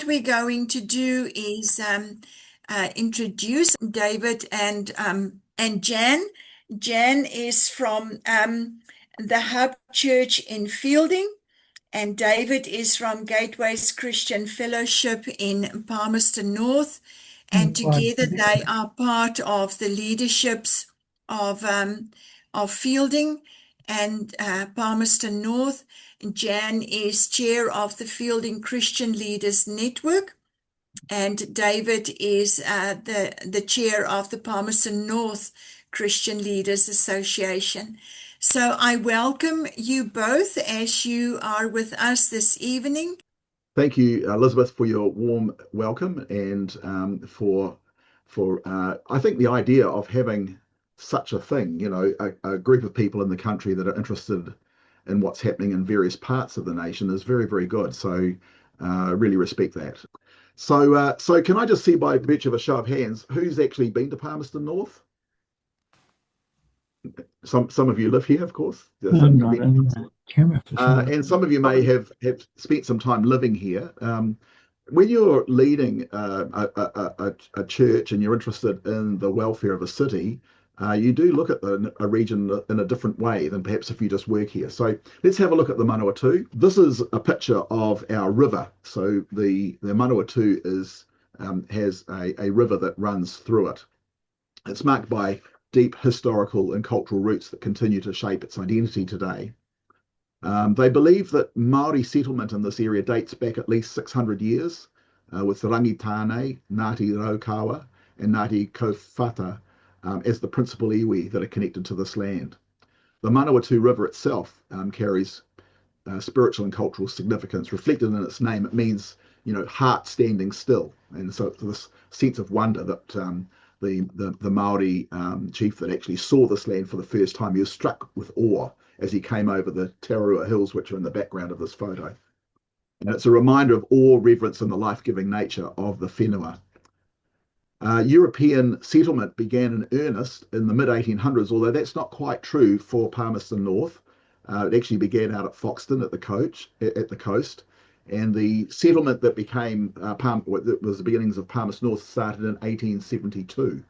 we're going to do is introduce David and Jan. Jan is from the Hub Church in Feilding, and David is from Gateways Christian Fellowship in Palmerston North. And together they are part of the leaderships of Feilding and Palmerston North. Jan is chair of the Feilding Christian Leaders Network, and David is the chair of the Palmerston North Christian Leaders Association. So I welcome you both as you are with us this evening. Thank you, Elizabeth, for your warm welcome and for I think the idea of having such a thing, a group of people in the country that are interested in what's happening in various parts of the nation is very, very good. So really respect that. So can I just see by virtue of a show of hands, who's actually been to Palmerston North? Some of you live here, of course. I'm not in the camera for sure. And some of you may have spent some time living here. When you're leading a church and you're interested in the welfare of a city, you do look at a region in a different way than perhaps if you just work here. So let's have a look at the Manawatū. This is a picture of our river. So the Manawatū has a river that runs through it. It's marked by deep historical and cultural roots that continue to shape its identity today. They believe that Maori settlement in this area dates back at least 600 years, with the Rangitane, Ngāti Raukawa, and Ngāti Kōwhata as the principal iwi that are connected to this land. The Manawatū River itself carries spiritual and cultural significance reflected in its name. It means, heart standing still. And so it's this sense of wonder that the Maori chief that actually saw this land for the first time, he was struck with awe as he came over the Tararua Hills, which are in the background of this photo. And it's a reminder of awe, reverence, and the life-giving nature of the whenua. European settlement began in earnest in the mid-1800s, although that's not quite true for Palmerston North. It actually began out at Foxton at the coast. And the settlement that became was the beginnings of Palmerston North started in 1872.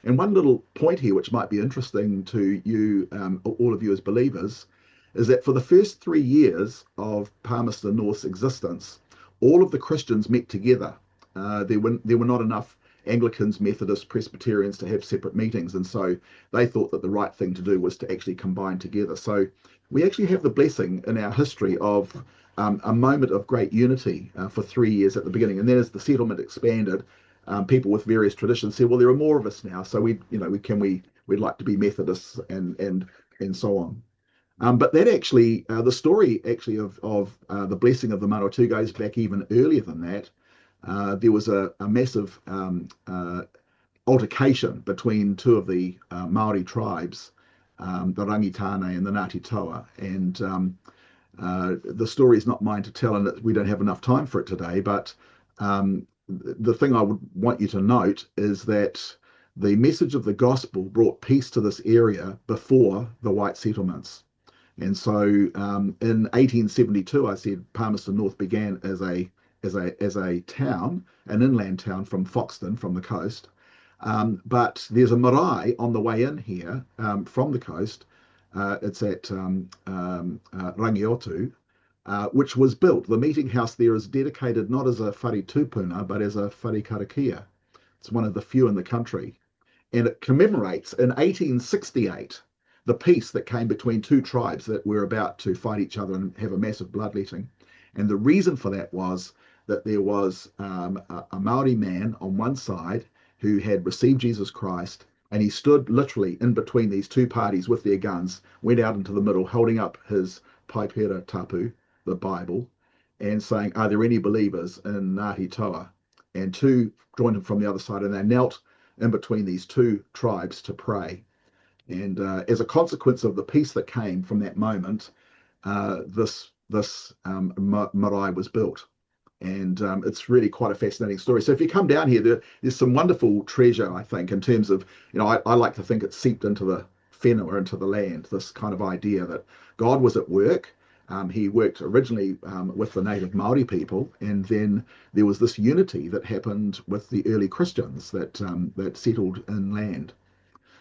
And one little point here, which might be interesting to you, all of you as believers, is that for the first 3 years of Palmerston North's existence, all of the Christians met together. There were not enough Anglicans, Methodists, Presbyterians to have separate meetings, and so they thought that the right thing to do was to actually combine together. So we actually have the blessing in our history of a moment of great unity for 3 years at the beginning, and then as the settlement expanded, people with various traditions said, well, there are more of us now, so we'd like to be Methodists and so on. But that actually, the story actually of the blessing of the Manawatū goes back even earlier than that. There was a massive altercation between two of the Maori tribes, the Rangitane and the Ngāti Toa, and the story is not mine to tell, and we don't have enough time for it today, but the thing I would want you to note is that the message of the gospel brought peace to this area before the white settlements. And so in 1872, I said Palmerston North began as a town, an inland town from Foxton, from the coast. But there's a marae on the way in here from the coast. It's at Rangiato, which was built. The meeting house there is dedicated not as a whare tūpuna, but as a whare karakia. It's one of the few in the country. And it commemorates in 1868 the peace that came between two tribes that were about to fight each other and have a massive bloodletting. And the reason for that was that there was a Maori man on one side who had received Jesus Christ, and he stood literally in between these two parties with their guns, went out into the middle, holding up his paipera tapu, the Bible, and saying, are there any believers in Ngāti Toa? And two joined him from the other side, and they knelt in between these two tribes to pray. And as a consequence of the peace that came from that moment, this marae was built. And it's really quite a fascinating story. So if you come down here, there's some wonderful treasure, I think, in terms of, I like to think it's seeped into the whenua, into the land, this kind of idea that God was at work. He worked originally with the native Maori people, and then there was this unity that happened with the early Christians that settled inland.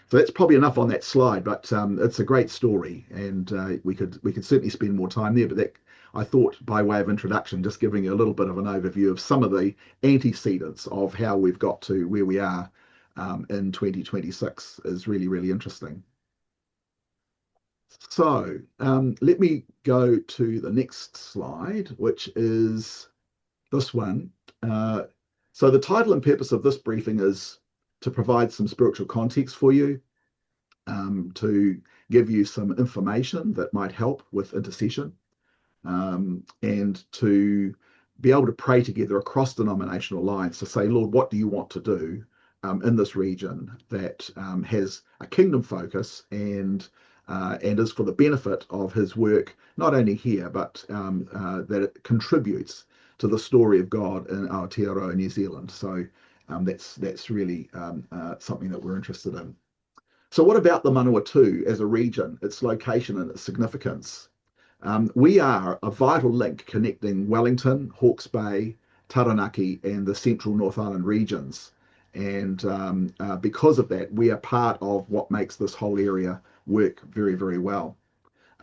So that's probably enough on that slide, but it's a great story, and we could certainly spend more time there. But that, I thought, by way of introduction, just giving you a little bit of an overview of some of the antecedents of how we've got to where we are in 2026 is really, really interesting. So let me go to the next slide, which is this one. So the title and purpose of this briefing is to provide some spiritual context for you, to give you some information that might help with intercession, and to be able to pray together across denominational lines to say, Lord, what do you want to do in this region that has a kingdom focus and is for the benefit of his work, not only here, but that it contributes to the story of God in Aotearoa, New Zealand. So that's really something that we're interested in. So what about the Manawatū as a region, its location and its significance? We are a vital link connecting Wellington, Hawke's Bay, Taranaki, and the central North Island regions. And because of that, we are part of what makes this whole area work very, very well.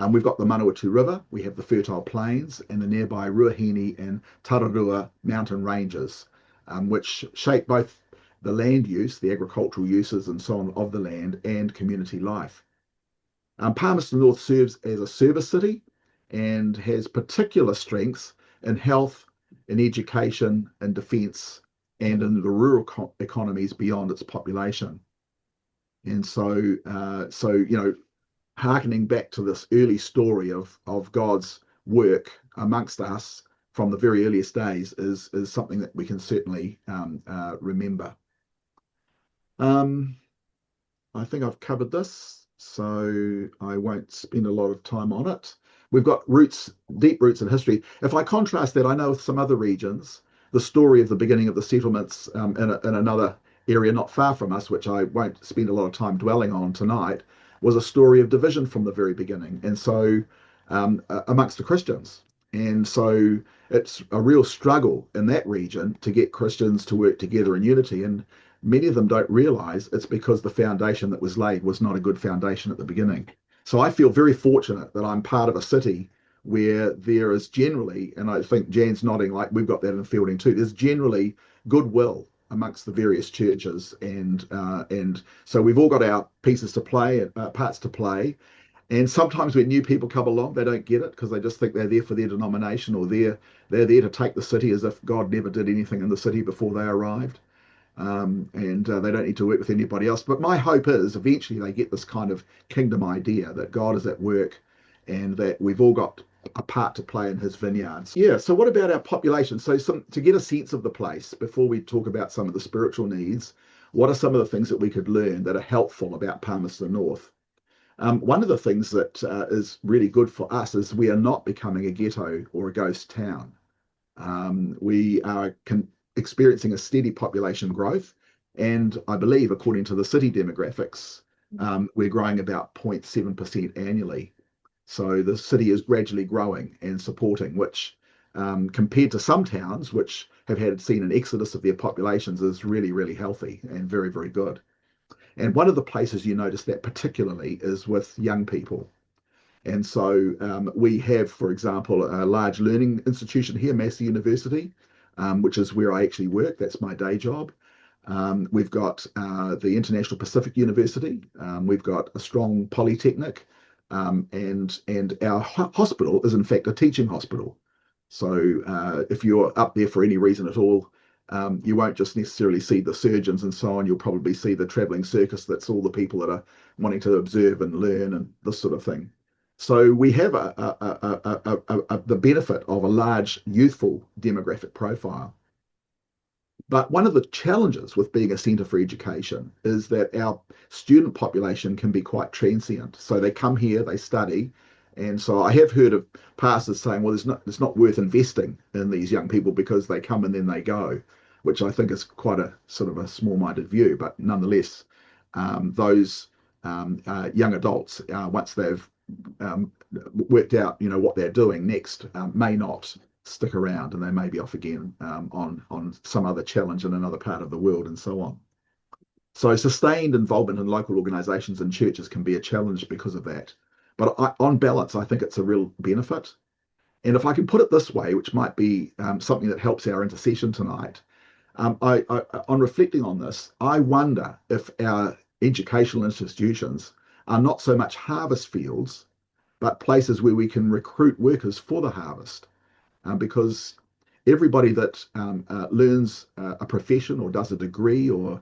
We've got the Manawatū River, we have the fertile plains, and the nearby Ruahine and Tararua mountain ranges, which shape both the land use, the agricultural uses and so on of the land, and community life. Palmerston North serves as a service city and has particular strengths in health, in education, in defence, and in the rural economies beyond its population. And so, hearkening back to this early story of God's work amongst us from the very earliest days is something that we can certainly remember. I think I've covered this, so I won't spend a lot of time on it. We've got deep roots in history. If I contrast that, I know with some other regions, the story of the beginning of the settlements in another area not far from us, which I won't spend a lot of time dwelling on tonight, was a story of division from the very beginning, and so amongst the Christians. And so it's a real struggle in that region to get Christians to work together in unity, and many of them don't realize it's because the foundation that was laid was not a good foundation at the beginning. So I feel very fortunate that I'm part of a city where there is generally, and I think Jan's nodding like we've got that in Feilding too, there's generally goodwill amongst the various churches, and so we've all got our pieces to play, parts to play. And sometimes when new people come along, they don't get it because they just think they're there for their denomination, or they're there to take the city, as if God never did anything in the city before they arrived. And they don't need to work with anybody else. But my hope is eventually they get this kind of kingdom idea that God is at work and that we've all got a part to play in his vineyards. Yeah, so what about our population? So to get a sense of the place, before we talk about some of the spiritual needs, what are some of the things that we could learn that are helpful about Palmerston North? One of the things that is really good for us is we are not becoming a ghetto or a ghost town. We are experiencing a steady population growth, and I believe, according to the city demographics, we're growing about 0.7% annually. So the city is gradually growing and supporting, which compared to some towns which have seen an exodus of their populations is really, really healthy and very, very good. And one of the places you notice that particularly is with young people. And so we have, for example, a large learning institution here, Massey University, which is where I actually work. That's my day job. We've got the International Pacific University. We've got a strong polytechnic. And our hospital is, in fact, a teaching hospital. So if you're up there for any reason at all, you won't just necessarily see the surgeons and so on. You'll probably see the traveling circus. That's all the people that are wanting to observe and learn and this sort of thing. So we have the benefit of a large youthful demographic profile. But one of the challenges with being a centre for education is that our student population can be quite transient. So they come here, they study, and so I have heard of pastors saying, well, it's not worth investing in these young people because they come and then they go, which I think is quite a sort of a small-minded view. But nonetheless, those young adults, once they've worked out, what they're doing next, may not stick around, and they may be off again on some other challenge in another part of the world, and so on. So sustained involvement in local organisations and churches can be a challenge because of that. But on balance, I think it's a real benefit. And if I can put it this way, which might be something that helps our intercession tonight, on reflecting on this, I wonder if our educational institutions are not so much harvest fields, but places where we can recruit workers for the harvest. Because everybody that learns a profession or does a degree or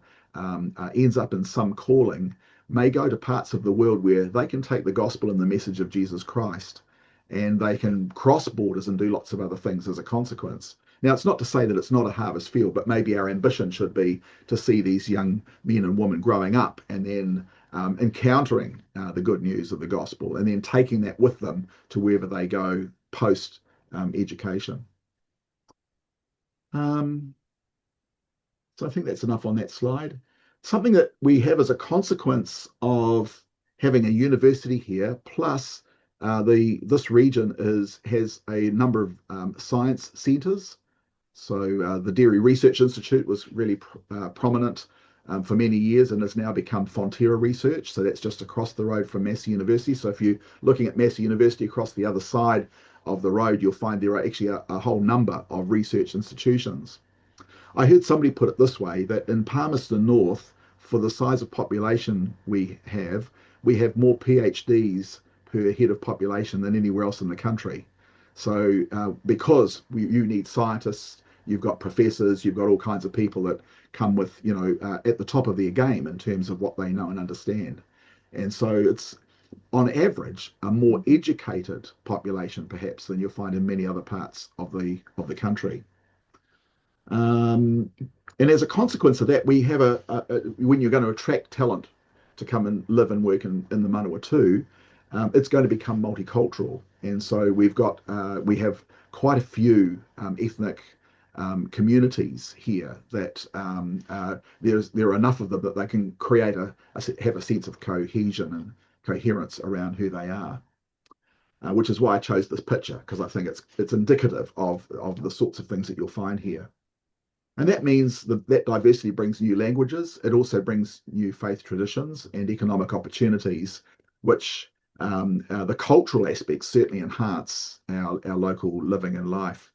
ends up in some calling may go to parts of the world where they can take the gospel and the message of Jesus Christ, and they can cross borders and do lots of other things as a consequence. Now, it's not to say that it's not a harvest field, but maybe our ambition should be to see these young men and women growing up and then encountering the good news of the gospel, and then taking that with them to wherever they go post education. So I think that's enough on that slide. Something that we have as a consequence of having a university here, plus this region has a number of science centres. So the Dairy Research Institute was really prominent for many years and has now become Fonterra Research. So that's just across the road from Massey University. So if you're looking at Massey University across the other side of the road, you'll find there are actually a whole number of research institutions. I heard somebody put it this way, that in Palmerston North, for the size of population we have more PhDs per head of population than anywhere else in the country. So because you need scientists, you've got professors, you've got all kinds of people that come with, at the top of their game in terms of what they know and understand. And so it's, on average, a more educated population perhaps than you'll find in many other parts of the country. And as a consequence of that, we have when you're going to attract talent to come and live and work in the Manawatū, it's going to become multicultural. And so we have quite a few ethnic communities here that there are enough of them that they can have a sense of cohesion and coherence around who they are. Which is why I chose this picture, because I think it's indicative of the sorts of things that you'll find here. And that means that diversity brings new languages. It also brings new faith traditions and economic opportunities, which the cultural aspects certainly enhance our local living and life.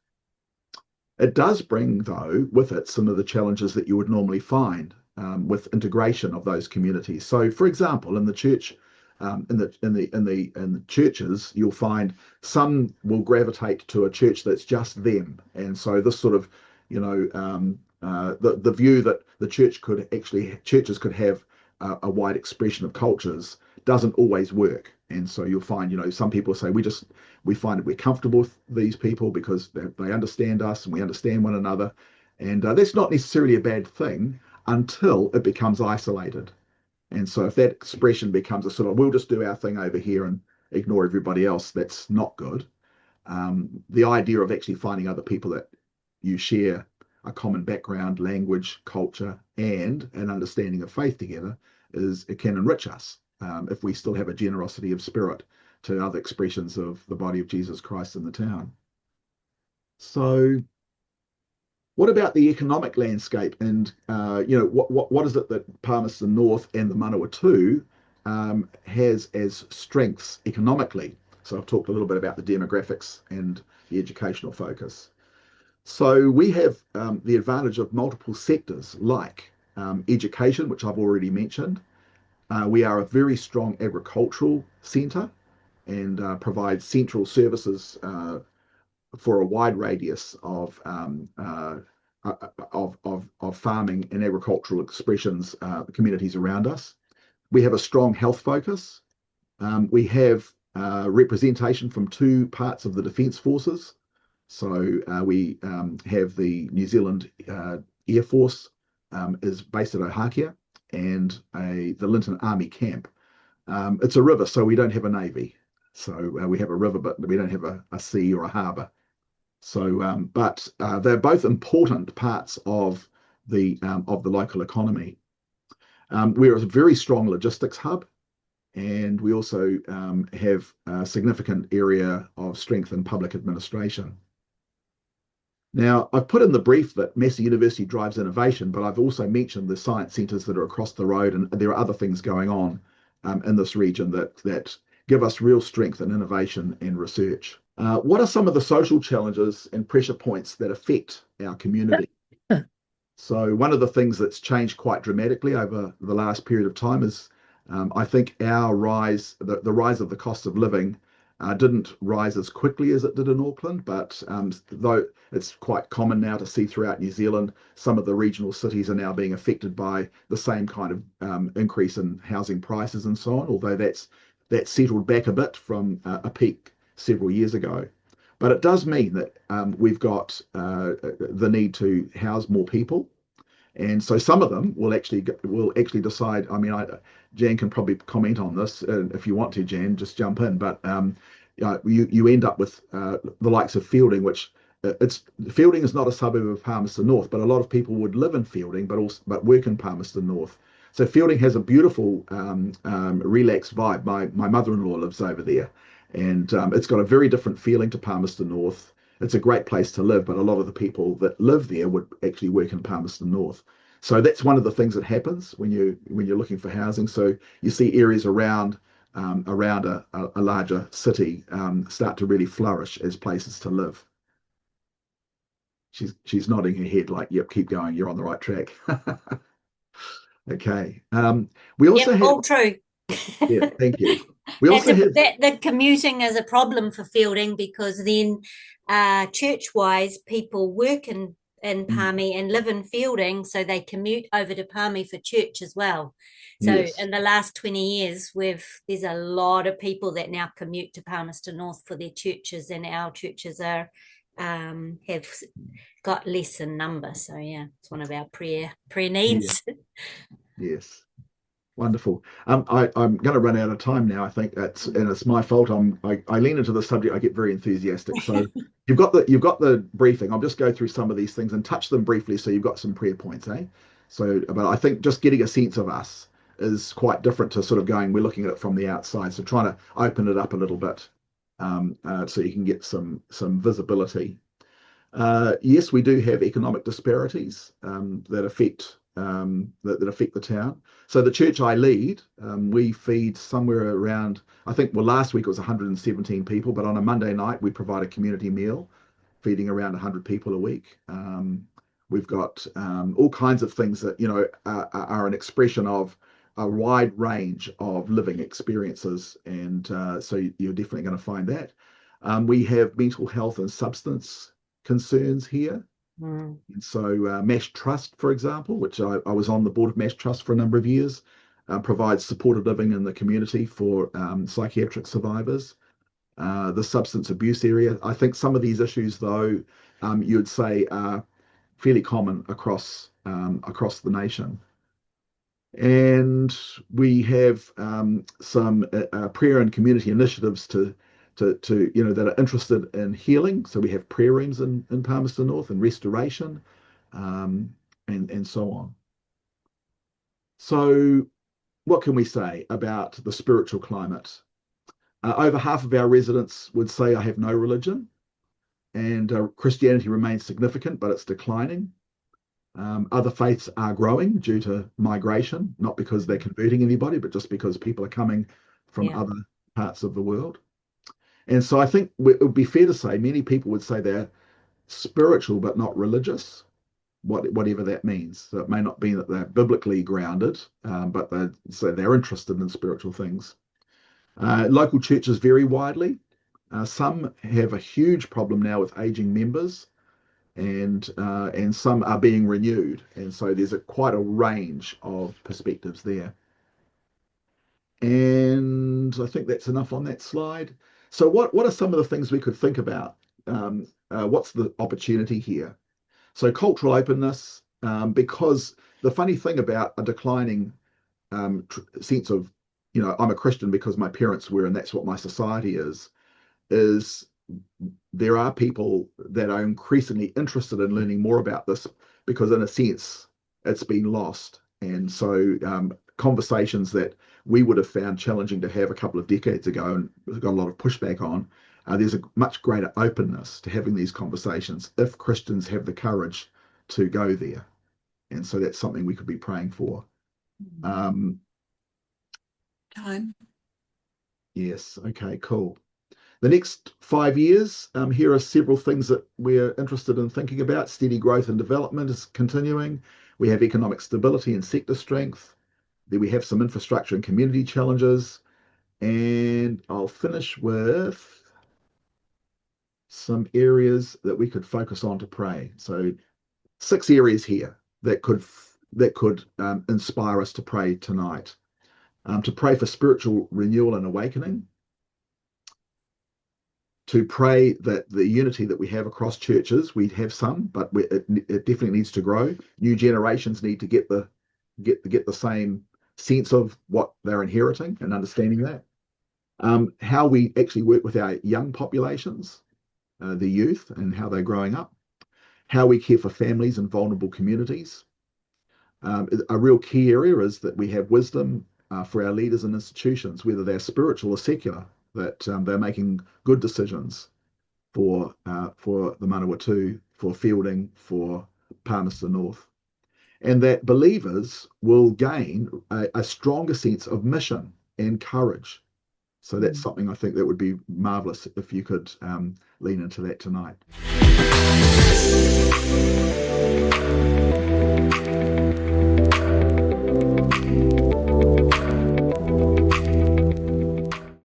It does bring, though, with it some of the challenges that you would normally find with integration of those communities. So, for example, in the church, in the churches, you'll find some will gravitate to a church that's just them, and so this sort of, the view that the churches could have a wide expression of cultures doesn't always work. And so you'll find, some people say we find that we're comfortable with these people because they understand us and we understand one another. And that's not necessarily a bad thing until it becomes isolated. And so if that expression becomes a sort of, we'll just do our thing over here and ignore everybody else, that's not good. The idea of actually finding other people that you share a common background, language, culture, and an understanding of faith together it can enrich us if we still have a generosity of spirit to other expressions of the body of Jesus Christ in the town. So what about the economic landscape? And what is it that Palmerston North and the Manawatū has as strengths economically? So I've talked a little bit about the demographics and the educational focus. So we have the advantage of multiple sectors like education, which I've already mentioned. We are a very strong agricultural centre and provide central services for a wide radius of farming and agricultural expressions, the communities around us. We have a strong health focus. We have representation from two parts of the Defence Forces. So we have the New Zealand Air Force is based at Ohakea, and the Linton Army Camp. It's a river, so we don't have a navy. So we have a river, but we don't have a sea or a harbour. So, but they're both important parts of the local economy. We're a very strong logistics hub. And we also have a significant area of strength in public administration. Now, I've put in the brief that Massey University drives innovation, but I've also mentioned the science centres that are across the road, and there are other things going on in this region that give us real strength in innovation and research. What are some of the social challenges and pressure points that affect our community? So one of the things that's changed quite dramatically over the last period of time is I think our rise, the rise of the cost of living didn't rise as quickly as it did in Auckland, but though it's quite common now to see throughout New Zealand, some of the regional cities are now being affected by the same kind of increase in housing prices and so on, although that's settled back a bit from a peak several years ago. But it does mean that we've got the need to house more people. And so some of them will actually decide. I mean, Jan can probably comment on this if you want to, Jan, just jump in. But you end up with the likes of Feilding, which Feilding is not a suburb of Palmerston North, but a lot of people would live in Feilding, but work in Palmerston North. So Feilding has a beautiful, relaxed vibe. My mother-in-law lives over there, and it's got a very different feeling to Palmerston North. It's a great place to live, but a lot of the people that live there would actually work in Palmerston North. So that's one of the things that happens when you're looking for housing. So you see areas around a larger city start to really flourish as places to live. She's nodding her head like, yep, keep going, you're on the right track. Okay. We also have all true. Yeah, thank you. We also have the commuting is a problem for Feilding, because then church-wise people work in Palmy and live in Feilding, so they commute over to Palmy for church as well. So Yes. in the last 20 years, there's a lot of people that now commute to Palmerston North for their churches, and our churches have got less in number. So yeah, it's one of our prayer needs. Yeah. Yes. Wonderful. I'm going to run out of time now. I think it's my fault. I lean into the subject. I get very enthusiastic. So you've got the briefing. I'll just go through some of these things and touch them briefly, so you've got some prayer points, eh? So, but I think just getting a sense of us is quite different to sort of we're looking at it from the outside. So trying to open it up a little bit, so you can get some visibility. Yes, we do have economic disparities that affect the town. So the church I lead, we feed somewhere around, I think, well, last week it was 117 people, but on a Monday night we provide a community meal, feeding around 100 people a week. We've got all kinds of things that are an expression of a wide range of living experiences, and so you're definitely going to find that. We have mental health and substance concerns here. And so Mash Trust, for example, which I was on the board of Mash Trust for a number of years, provides supported living in the community for psychiatric survivors. The substance abuse area, I think some of these issues, though, you would say are fairly common across the nation. And we have some prayer and community initiatives to that are interested in healing. So we have prayer rooms in Palmerston North and restoration, and so on. So what can we say about the spiritual climate? Over half of our residents would say I have no religion, and Christianity remains significant, but it's declining. Other faiths are growing due to migration, not because they're converting anybody, but just because people are coming from other parts of the world. And so I think it would be fair to say many people would say they're spiritual but not religious, whatever that means. So it may not be that they're biblically grounded, but they're interested in spiritual things. Local churches vary widely. Some have a huge problem now with aging members, and some are being renewed. And so there's quite a range of perspectives there. And I think that's enough on that slide. So what are some of the things we could think about? What's the opportunity here? So cultural openness, because the funny thing about a declining sense of, I'm a Christian because my parents were, and that's what my society is there are people that are increasingly interested in learning more about this, because in a sense it's been lost. And so conversations that we would have found challenging to have a couple of decades ago and got a lot of pushback on. There's a much greater openness to having these conversations if Christians have the courage to go there. And so that's something we could be praying for. Time. Yes. Okay, cool. The next 5 years, here are several things that we're interested in thinking about. Steady growth and development is continuing. We have economic stability and sector strength. Then we have some infrastructure and community challenges. And I'll finish with some areas that we could focus on to pray. So 6 areas here that could inspire us to pray tonight. To pray for spiritual renewal and awakening. To pray that the unity that we have across churches, we have some, but it definitely needs to grow. New generations need to get the same sense of what they're inheriting and understanding that. How we actually work with our young populations, the youth, and how they're growing up. How we care for families and vulnerable communities. A real key area is that we have wisdom for our leaders and institutions, whether they're spiritual or secular, that they're making good decisions for the Manawatū, for Feilding, for Palmerston North, and that believers will gain a stronger sense of mission and courage. So that's something I think that would be marvelous if you could lean into that tonight.